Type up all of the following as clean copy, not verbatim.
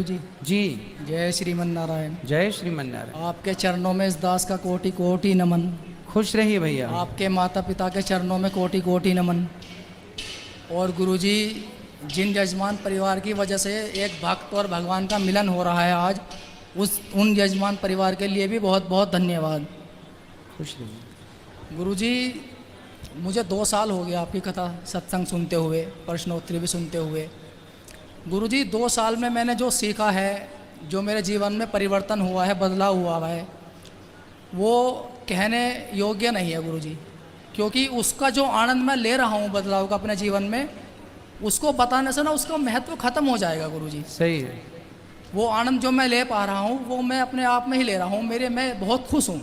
गुरुजी। जी। जय श्रीमन नारायण। जय श्रीमन नारायण। आपके चरणों में इस दास का कोटि कोटि नमन। खुश रहिए भैया। आपके माता पिता के चरणों में कोटि कोटि नमन। और गुरुजी, जिन यजमान परिवार की वजह से एक भक्त और भगवान का मिलन हो रहा है आज, उन यजमान परिवार के लिए भी बहुत बहुत धन्यवाद। खुश रहिए गुरुजी। मुझे 2 साल हो गया आपकी कथा सत्संग सुनते हुए, प्रश्नोत्तरी भी सुनते हुए। गुरुजी, 2 साल में मैंने जो सीखा है, जो मेरे जीवन में परिवर्तन हुआ है, बदलाव हुआ है, वो कहने योग्य नहीं है गुरुजी। क्योंकि उसका जो आनंद मैं ले रहा हूँ बदलाव का अपने जीवन में, उसको बताने से ना उसका महत्व ख़त्म हो जाएगा गुरुजी। सही है। वो आनंद जो मैं ले पा रहा हूँ वो मैं अपने आप में ही ले रहा हूँ, मैं बहुत खुश हूँ।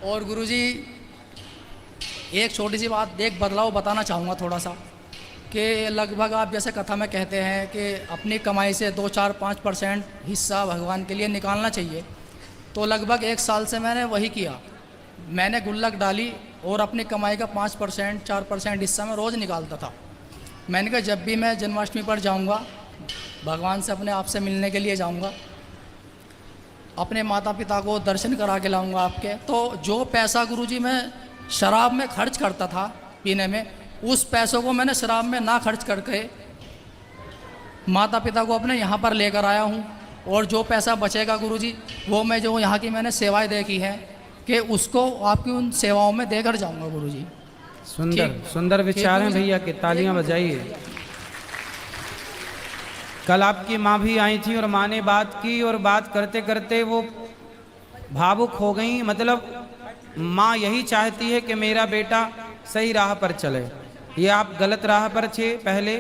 और गुरुजी, एक छोटी सी बात, एक बदलाव बताना चाहूँगा थोड़ा सा, कि लगभग आप जैसे कथा में कहते हैं कि अपनी कमाई से 2-4-5% हिस्सा भगवान के लिए निकालना चाहिए। तो लगभग 1 साल से मैंने वही किया। मैंने गुल्लक डाली और अपनी कमाई का 5% 4% हिस्सा मैं रोज़ निकालता था। मैंने कहा जब भी मैं जन्माष्टमी पर जाऊंगा, भगवान से अपने आप से मिलने के लिए जाऊंगा, अपने माता पिता को दर्शन करा के लाऊंगा आपके, तो जो पैसा गुरुजी मैं शराब में खर्च करता था पीने में, उस पैसों को मैंने शराब में ना खर्च करके माता पिता को अपने यहाँ पर लेकर आया हूँ। और जो पैसा बचेगा गुरुजी, वो मैं जो यहाँ की मैंने सेवाएं देखी हैं कि उसको आपकी उन सेवाओं में देकर जाऊँगा गुरुजी। सुंदर सुंदर विचार हैं भैया के, तालियां बजाइए। कल आपकी माँ भी आई थी और माँ ने बात की, और बात करते करते वो भावुक हो गई। मतलब माँ यही चाहती है कि मेरा बेटा सही राह पर चले। ये आप गलत राह पर थे पहले,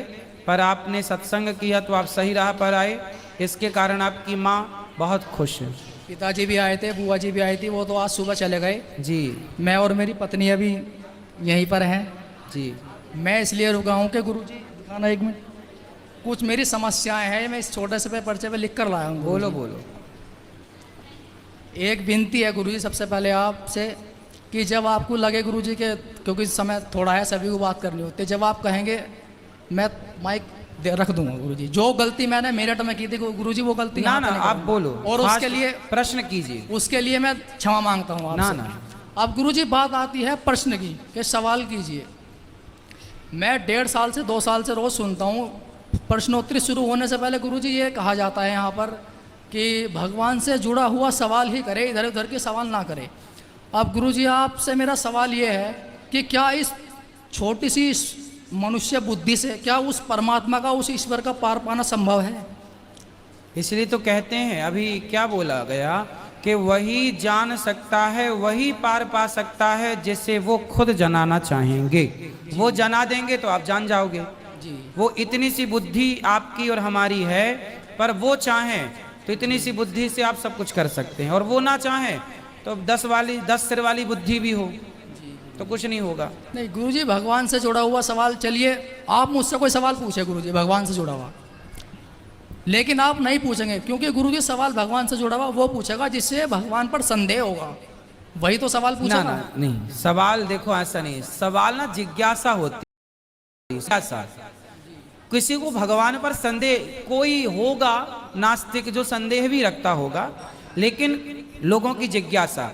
पर आपने सत्संग किया तो आप सही राह पर आए। इसके कारण आपकी माँ बहुत खुश है। पिताजी भी आए थे, बुआ जी भी आई थी, वो तो आज सुबह चले गए जी। मैं और मेरी पत्नी अभी यहीं पर हैं जी। मैं इसलिए रुका हूँ कि गुरुजी, दिखाना 1 मिनट, कुछ मेरी समस्याएं हैं, मैं इस छोटे से पर्चे पे लिख कर लाया हूँ। बोलो बोलो। एक विनती है गुरुजी सबसे पहले आपसे, कि जब आपको लगे गुरुजी के, क्योंकि समय थोड़ा है, सभी को बात करनी होती है, जब आप कहेंगे मैं माइक रख दूंगा गुरुजी। जो गलती मैंने मेरठ में की थी गुरुजी, वो गलती ना ना आप बोलो, और उसके लिए प्रश्न कीजिए। उसके लिए मैं क्षमा मांगता हूँ आपसे। ना ना अब गुरुजी बात आती है प्रश्न की, कि सवाल कीजिए। मैं 1.5 साल से 2 साल से रोज़ सुनता हूँ, प्रश्नोत्तरी शुरू होने से पहले गुरुजी ये कहा जाता है यहाँ पर कि भगवान से जुड़ा हुआ सवाल ही करे, इधर उधर के सवाल ना करे। अब गुरुजी आपसे मेरा सवाल ये है कि क्या इस छोटी सी मनुष्य बुद्धि से क्या उस परमात्मा का, उस ईश्वर का पार पाना संभव है? इसलिए तो कहते हैं, अभी क्या बोला गया कि वही जान सकता है, वही पार पा सकता है जिसे वो खुद जनाना चाहेंगे। वो जना देंगे तो आप जान जाओगे जी। वो इतनी सी बुद्धि आपकी और हमारी है, पर वो चाहें तो इतनी सी बुद्धि से आप सब कुछ कर सकते हैं, और वो ना चाहें तो 10 सिर वाली बुद्धि भी हो तो कुछ नहीं होगा। नहीं गुरुजी, भगवान से जुड़ा हुआ सवाल, चलिए आप मुझसे कोई सवाल पूछे गुरुजी भगवान से जुड़ा हुआ, लेकिन आप नहीं पूछेंगे, क्योंकि गुरुजी सवाल भगवान से जुड़ा हुआ वो पूछेगा जिससे भगवान पर संदेह होगा, वही तो सवाल पूछेगा। ना ना नहीं, सवाल देखो ऐसा नहीं, सवाल ना जिज्ञासा होती है। किसी को भगवान पर संदेह, कोई होगा नास्तिक जो संदेह भी रखता होगा, लेकिन लोगों की जिज्ञासा।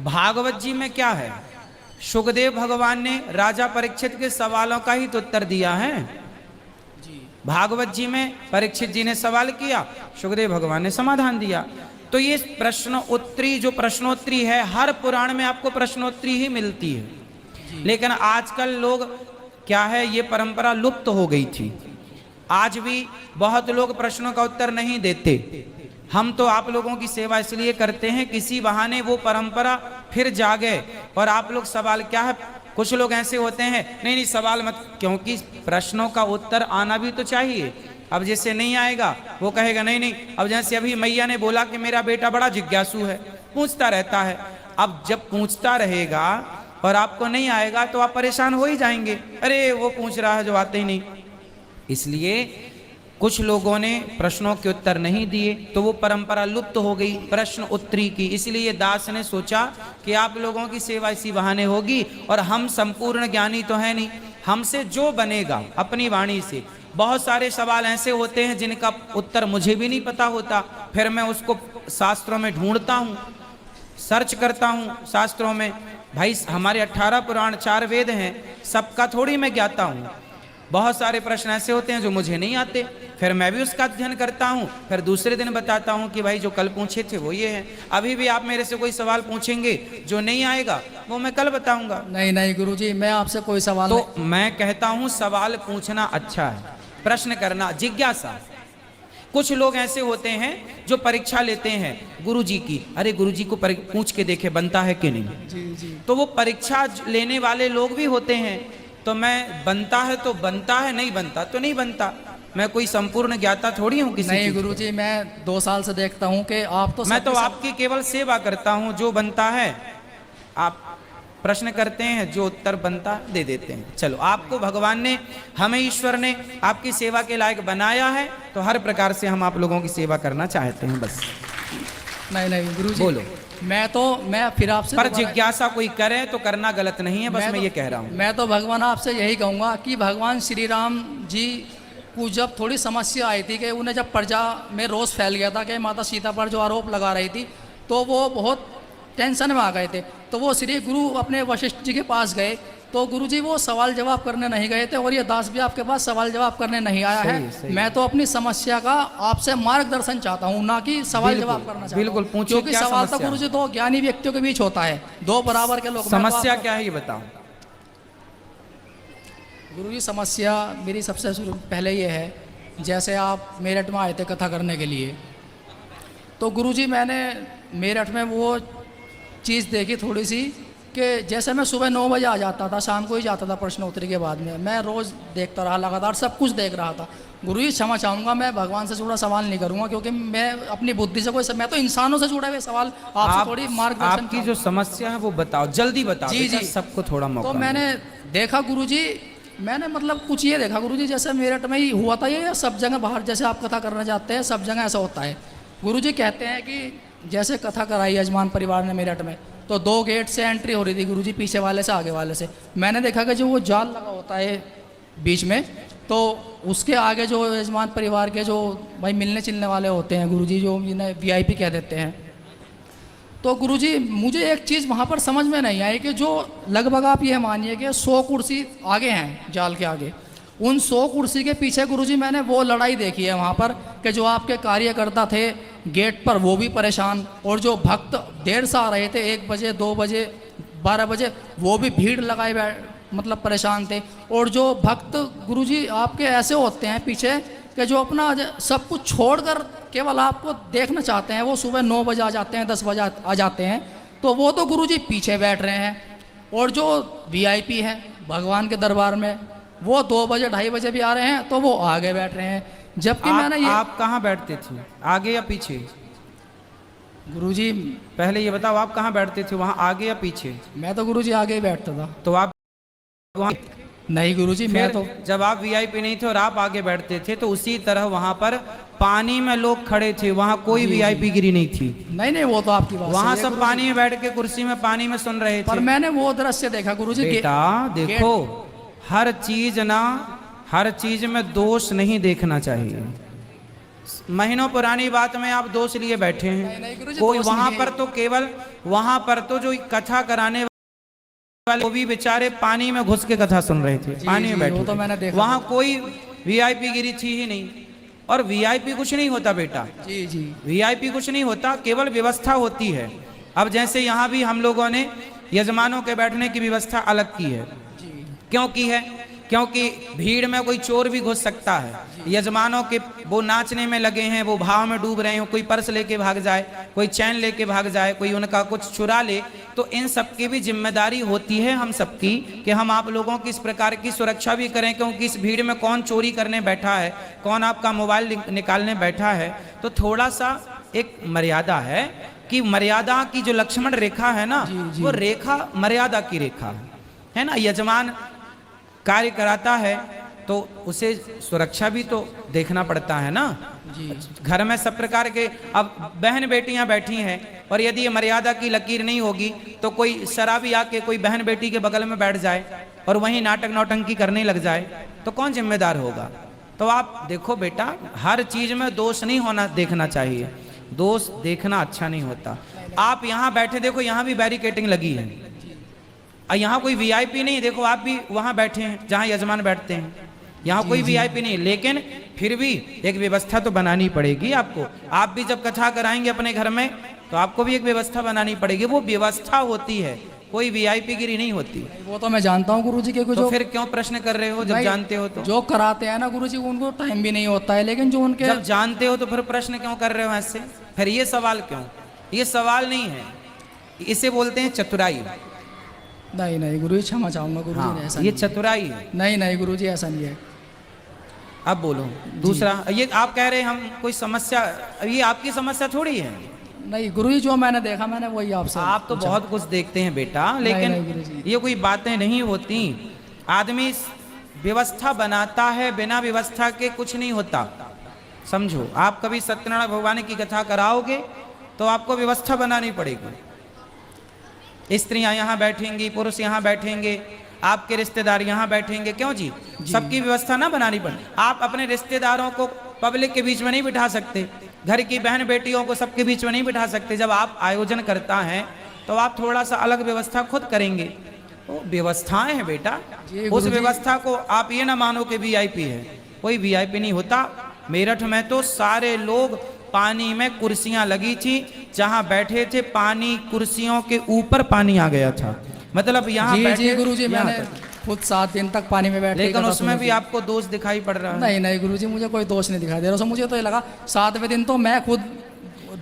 भागवत जी में क्या है, सुखदेव भगवान ने राजा परीक्षित के सवालों का ही तो उत्तर दिया है। भागवत जी में परीक्षित जी ने सवाल किया, सुखदेव भगवान ने समाधान दिया। तो ये प्रश्नोत्तरी, जो प्रश्नोत्तरी है, हर पुराण में आपको प्रश्नोत्तरी ही मिलती है। लेकिन आजकल लोग क्या है, ये परंपरा लुप्त हो गई थी। आज भी बहुत लोग प्रश्नों का उत्तर नहीं देते। हम तो आप लोगों की सेवा इसलिए करते हैं, किसी बहाने वो परंपरा फिर जागे। और आप लोग सवाल क्या है, कुछ लोग ऐसे होते हैं, नहीं नहीं सवाल मत, क्योंकि प्रश्नों का उत्तर आना भी तो चाहिए। अब जैसे नहीं आएगा वो कहेगा नहीं नहीं। अब जैसे अभी मैया ने बोला कि मेरा बेटा बड़ा जिज्ञासु है, पूछता रहता है। अब जब पूछता रहेगा और आपको नहीं आएगा तो आप परेशान हो ही जाएंगे, अरे वो पूछ रहा है जो आते ही नहीं। इसलिए कुछ लोगों ने प्रश्नों के उत्तर नहीं दिए तो वो परंपरा लुप्त हो गई प्रश्न उत्तरी की। इसलिए दास ने सोचा कि आप लोगों की सेवा इसी बहाने होगी, और हम संपूर्ण ज्ञानी तो है नहीं, हमसे जो बनेगा अपनी वाणी से। बहुत सारे सवाल ऐसे होते हैं जिनका उत्तर मुझे भी नहीं पता होता, फिर मैं उसको शास्त्रों में ढूंढता हूँ, सर्च करता हूँ शास्त्रों में। भाई हमारे 18 पुराण 4 वेद हैं, सबका थोड़ी मैं ज्ञाता हूँ। बहुत सारे प्रश्न ऐसे होते हैं जो मुझे नहीं आते, फिर मैं भी उसका अध्ययन करता हूँ, फिर दूसरे दिन बताता हूँ कि भाई जो कल पूछे थे वो ये है। अभी भी आप मेरे से कोई सवाल पूछेंगे, जो नहीं आएगा वो मैं कल बताऊंगा। नहीं नहीं गुरुजी, मैं आपसे कोई सवाल तो मैं कहता हूँ सवाल पूछना अच्छा है, प्रश्न करना, जिज्ञासा। कुछ लोग ऐसे होते हैं जो परीक्षा लेते हैं गुरुजी की, अरे गुरुजी को पूछ के देखे बनता है कि नहीं। जी जी। तो वो परीक्षा लेने वाले लोग भी होते हैं, तो मैं बनता है तो बनता है, नहीं बनता तो नहीं बनता। मैं कोई संपूर्ण ज्ञाता थोड़ी हूँ किसी नहीं चीज़ गुरुजी, मैं 2 साल से देखता हूँ कि आप तो मैं तो सबके आपकी केवल सेवा करता हूँ। जो बनता है आप प्रश्न करते हैं, जो उत्तर बनता है दे देते हैं। चलो, आपको भगवान ने, हमें ईश्वर ने आपकी सेवा के लायक बनाया है, तो हर प्रकार से हम आप लोगों की सेवा करना चाहते हैं बस। नहीं नहीं गुरुजी, बोलो। मैं फिर आपसे पर जिज्ञासा कोई करे तो करना गलत नहीं है, बस मैं ये कह रहा हूँ। मैं तो भगवान आपसे यही कहूँगा कि भगवान श्री राम जी को जब थोड़ी समस्या आई थी कि उन्हें जब प्रजा में रोष फैल गया था कि माता सीता पर जो आरोप लगा रही थी, तो वो बहुत टेंशन में आ गए थे। तो वो श्री गुरु अपने वशिष्ठ जी के पास गए, तो गुरुजी वो सवाल जवाब करने नहीं गए थे, और ये दास भी आपके पास सवाल जवाब करने नहीं आया है। मैं तो अपनी समस्या का आपसे मार्गदर्शन चाहता हूँ, ना कि सवाल जवाब करना चाहता हूँ। बिल्कुल पूछिए, क्योंकि क्या सवाल तो समस्या? गुरुजी 2 ज्ञानी व्यक्तियों के बीच होता है, 2 बराबर के लोग। समस्या क्या है ये बताओ। गुरुजी समस्या मेरी सबसे पहले ये है, जैसे आप मेरठ में आए थे कथा करने के लिए, तो गुरुजी मैंने मेरठ में वो चीज़ देखी थोड़ी सी कि जैसे मैं सुबह 9 बजे आ जाता था, शाम को ही जाता था प्रश्नोत्तरी के बाद में। मैं रोज़ देखता रहा, लगातार सब कुछ देख रहा था। गुरुजी क्षमा चाहूँगा, मैं भगवान से जुड़ा सवाल नहीं करूँगा, क्योंकि मैं अपनी बुद्धि से मैं तो इंसानों से जुड़े हुए सवाल आपसे थोड़ी मार्गदर्शन। आपकी जो समस्या है वो बताओ, जल्दी बताओ। जी जी, सबको थोड़ा मौका। तो मैंने देखा गुरुजी, मैंने मतलब कुछ ये देखा गुरुजी, जैसे मेरठ में ही हुआ था ये, सब जगह बाहर जैसे आप कथा करना चाहते हैं सब जगह ऐसा होता है। गुरुजी कहते हैं कि जैसे कथा कराई यजमान परिवार ने मेरठ में, तो 2 गेट से एंट्री हो रही थी गुरुजी, पीछे वाले से आगे वाले से। मैंने देखा कि जो वो जाल लगा होता है बीच में, तो उसके आगे जो यजमान परिवार के जो भाई मिलने चिलने वाले होते हैं गुरुजी, जो जिन्हें VIP कह देते हैं, तो गुरुजी मुझे एक चीज़ वहाँ पर समझ में नहीं आई कि जो लगभग आप ये मानिए कि 100 कुर्सी आगे हैं जाल के आगे, उन 100 कुर्सी के पीछे गुरुजी मैंने वो लड़ाई देखी है वहाँ पर कि जो आपके कार्यकर्ता थे गेट पर वो भी परेशान, और जो भक्त देर से आ रहे थे 1 बजे 2 बजे 12 बजे वो भी भीड़ लगाए मतलब परेशान थे। और जो भक्त गुरुजी आपके ऐसे होते हैं पीछे कि जो अपना सब कुछ छोड़कर केवल आपको देखना चाहते हैं, वो सुबह 9 बजे आ जाते हैं, 10 बजे आ जाते हैं, तो वो तो गुरुजी पीछे बैठ रहे हैं। और जो VIP हैं भगवान के दरबार में, वो 2 बजे 2:30 बजे भी आ रहे हैं, तो वो आगे बैठ रहे हैं। जबकि मैंने ये, आप कहाँ बैठते थे, आगे या पीछे? गुरुजी पहले ये बताओ, आप कहाँ बैठते थे, वहाँ आगे या पीछे? मैं तो गुरुजी आगे ही बैठता था। तो आप वहाँ नहीं गुरुजी, मैं तो जब आप VIP नहीं थे और आप आगे बैठते थे, तो उसी तरह वहाँ पर पानी में लोग खड़े थे, वहाँ कोई VIP गिरी नहीं थी। नहीं वो तो आपकी बात वहाँ सही है सब गुरुजी। पानी में बैठ के कुर्सी में पानी में सुन रहे पर थे। मैंने वो दृश्य देखा गुरुजी। बेटा देखो, हर चीज में दोष नहीं देखना चाहिए। महीनों पुरानी बात में आप दोष लिए बैठे हैं। नहीं गुरुजी, कोई दोष वहां नहीं पर तो केवल वहां पर तो जो कथा कराने वाले वो भी बेचारे पानी में घुस के कथा सुन रहे थे, पानी में बैठे। वो तो मैंने देखा। वहां कोई VIP गिरी थी ही नहीं। और VIP कुछ नहीं होता बेटा, जी जी, VIP कुछ नहीं होता, केवल व्यवस्था होती है। अब जैसे यहाँ भी हम लोगों ने यजमानों के बैठने की व्यवस्था अलग की है। क्यों की है? क्योंकि भीड़ में कोई चोर भी घुस सकता है। यजमानों के वो नाचने में लगे हैं, वो भाव में डूब रहे हो, कोई पर्स लेके भाग जाए, कोई चैन लेके भाग जाए, कोई उनका कुछ चुरा ले, तो इन सब की भी जिम्मेदारी होती है हम सबकी कि हम आप लोगों की इस प्रकार की सुरक्षा भी करें। क्योंकि इस भीड़ में कौन चोरी करने बैठा है, कौन आपका मोबाइल निकालने बैठा है, तो थोड़ा सा एक मर्यादा है कि मर्यादा की जो लक्ष्मण रेखा है ना, वो रेखा मर्यादा की रेखा है ना। यजमान कार्य कराता है तो उसे सुरक्षा भी तो देखना पड़ता है ना जी। घर में सब प्रकार के, अब बहन बेटियां बैठी हैं और यदि ये मर्यादा की लकीर नहीं होगी तो कोई शराबी आके कोई बहन बेटी के बगल में बैठ जाए और वहीं नाटक नौटंकी करने लग जाए तो कौन जिम्मेदार होगा। तो आप देखो बेटा, हर चीज में दोष नहीं होना देखना चाहिए, दोष देखना अच्छा नहीं होता। आप यहाँ बैठे देखो, यहाँ भी बैरिकेटिंग लगी है और यहाँ कोई वीआईपी नहीं, देखो आप भी वहाँ बैठे हैं जहाँ यजमान बैठते हैं, यहाँ कोई वीआईपी नहीं, लेकिन फिर भी एक व्यवस्था तो बनानी पड़ेगी आपको। आप भी जब कथा कराएंगे अपने घर में तो आपको भी एक व्यवस्था बनानी पड़ेगी, वो व्यवस्था होती है, कोई वीआईपी गिरी नहीं होती। वो तो मैं जानता हूँ गुरुजी के कुछ। तो फिर क्यों प्रश्न कर रहे हो जब जानते हो तो? जो कराते हैं ना गुरुजी उनको टाइम भी नहीं होता है, लेकिन जो उनके जब जानते हो तो फिर प्रश्न क्यों कर रहे हो ऐसे? फिर ये सवाल क्यों? ये सवाल नहीं है, इसे बोलते हैं चतुराई। नहीं नहीं गुरुजी क्षमा चाहूंगा गुरुजी, हाँ, ऐसा ये नहीं चतुराई है। नहीं नहीं गुरुजी ऐसा नहीं है। अब बोलो दूसरा, ये आप कह रहे हैं हम कोई समस्या, ये आपकी समस्या थोड़ी है। नहीं गुरुजी, जो मैंने देखा मैंने वही आपसे आप तो बहुत कुछ देखते हैं बेटा, नहीं लेकिन गुरुजी। ये कोई बातें नहीं होती। आदमी व्यवस्था बनाता है, बिना व्यवस्था के कुछ नहीं होता, समझो। आप कभी सत्यनारायण भगवान की कथा कराओगे तो आपको व्यवस्था बनानी पड़ेगी। स्त्रियां यहाँ बैठेंगी, पुरुष यहाँ बैठेंगे, आपके रिश्तेदार यहाँ बैठेंगे, क्यों जी? सबकी व्यवस्था ना बनानी पड़े। आप अपने रिश्तेदारों को पब्लिक के बीच में नहीं बिठा सकते, घर की बहन बेटियों को सबके बीच में नहीं बिठा सकते। जब आप आयोजन करता है तो आप थोड़ा सा अलग व्यवस्था खुद करेंगे। तो व्यवस्थाएं हैं बेटा, उस व्यवस्था को आप ये ना मानो कि वीआईपी है, कोई वीआईपी नहीं होता। मेरठ में तो सारे लोग, पानी में कुर्सियां लगी थी, जहां बैठे थे पानी, कुर्सियों के ऊपर पानी आ गया था, मतलब यहाँ जी गुरुजी, मैंने खुद 7 दिन तक पानी में बैठ, लेकिन उसमें भी आपको दोष दिखाई पड़ रहा है। नहीं नहीं गुरुजी, मुझे कोई दोष नहीं दिखाई दे रहा। मुझे तो ये लगा 7वें दिन तो मैं खुद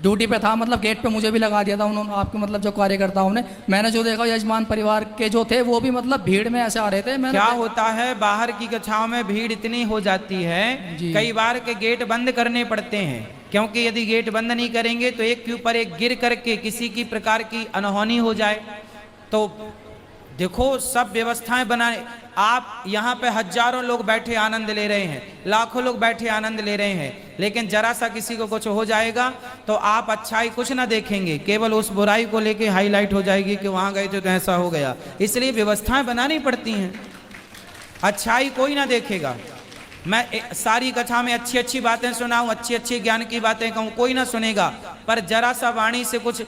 ड्यूटी पे था, मतलब गेट पे मुझे भी लगा दिया था उन्होंने, आपके मतलब जो कार्यकर्ताओं ने। मैंने जो देखा यजमान परिवार के जो थे वो भी मतलब भीड़ में ऐसे आ रहे थे। क्या होता है, बाहर की कथाओं में भीड़ इतनी हो जाती है, कई बार के गेट बंद करने पड़ते हैं, क्योंकि यदि गेट बंद नहीं करेंगे तो एक के ऊपर एक गिर करके किसी की प्रकार की अनहोनी हो जाए। तो देखो सब व्यवस्थाएं बनाए, आप यहाँ पे हजारों लोग बैठे आनंद ले रहे हैं, लाखों लोग बैठे आनंद ले रहे हैं, लेकिन जरा सा किसी को कुछ हो जाएगा तो आप अच्छाई कुछ ना देखेंगे, केवल उस बुराई को लेके हाईलाइट हो जाएगी कि वहाँ गए थे तो ऐसा हो गया। इसलिए व्यवस्थाएं बनानी पड़ती हैं, अच्छाई कोई ना देखेगा। मैं सारी कथा में अच्छी अच्छी बातें सुनाऊं, अच्छी अच्छी ज्ञान की बातें कहूं, कोई ना सुनेगा, पर जरा सा वाणी से कुछ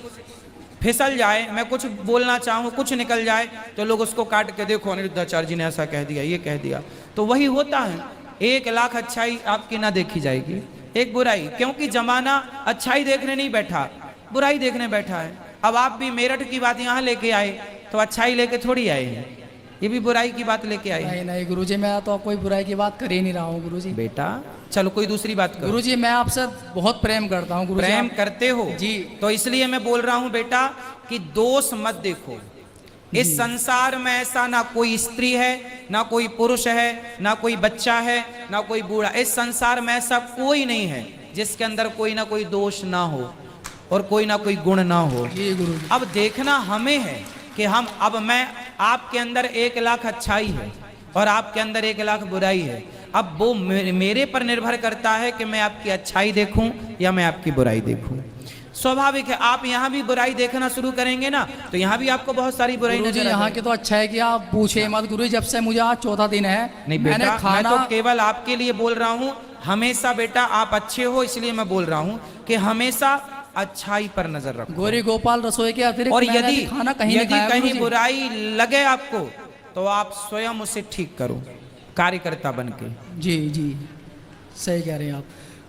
फिसल जाए, मैं कुछ बोलना चाहूँ, कुछ निकल जाए तो लोग उसको काट के, देखो अनिरुद्धाचार्य जी ने ऐसा कह दिया, ये कह दिया। तो वही होता है, 1 लाख अच्छाई आपकी ना देखी जाएगी, एक बुराई, क्योंकि जमाना अच्छाई देखने नहीं बैठा, बुराई देखने बैठा है। अब आप भी मेरठ की बात यहाँ लेके आए तो अच्छाई लेके थोड़ी आए हैं, ये भी बुराई की बात लेके आए। नहीं नहीं गुरुजी, मैं तो कोई बुराई की बात कर ही नहीं रहा हूँ गुरुजी। बेटा चलो कोई दूसरी बात करो। गुरुजी मैं आपसे बहुत प्रेम करता हूँ गुरुजी। प्रेम करते हो जी, तो इसलिए मैं बोल रहा हूँ बेटा कि दोष मत देखो। इस संसार में ऐसा ना कोई स्त्री है, ना कोई पुरुष है, ना कोई बच्चा है, ना कोई बूढ़ा, इस संसार में ऐसा कोई नहीं है जिसके अंदर कोई ना कोई दोष ना हो और कोई ना कोई गुण ना हो। जी गुरुजी। अब देखना हमें है कि हम, अब मैं, आपके अंदर 1 लाख अच्छाई है और आपके अंदर 1 लाख बुराई है। अब वो मेरे पर निर्भर करता है कि मैं आपकी अच्छाई देखूं या मैं आपकी बुराई देखूं। स्वाभाविक है, आप यहाँ भी बुराई देखना शुरू करेंगे ना तो यहाँ भी आपको बहुत सारी बुराई नजर आएगी। यहाँ की तो अच्छा है कि आप पूछे मत गुरुजी, जब से मुझे आज 14 दिन है। नहीं बेटा, मैं तो केवल आपके लिए बोल रहा हूँ, हमेशा बेटा आप अच्छे हो, इसलिए मैं बोल रहा हूँ कि हमेशा अच्छाई पर नजर रखो। गौरी गोपाल रसोई के अतिरिक्त और यदि खाना कहीं बुराई लगे आपको तो आप स्वयं उसे ठीक करो, कार्यकर्ता बन के। जी जी सही कह रहे हैं आप।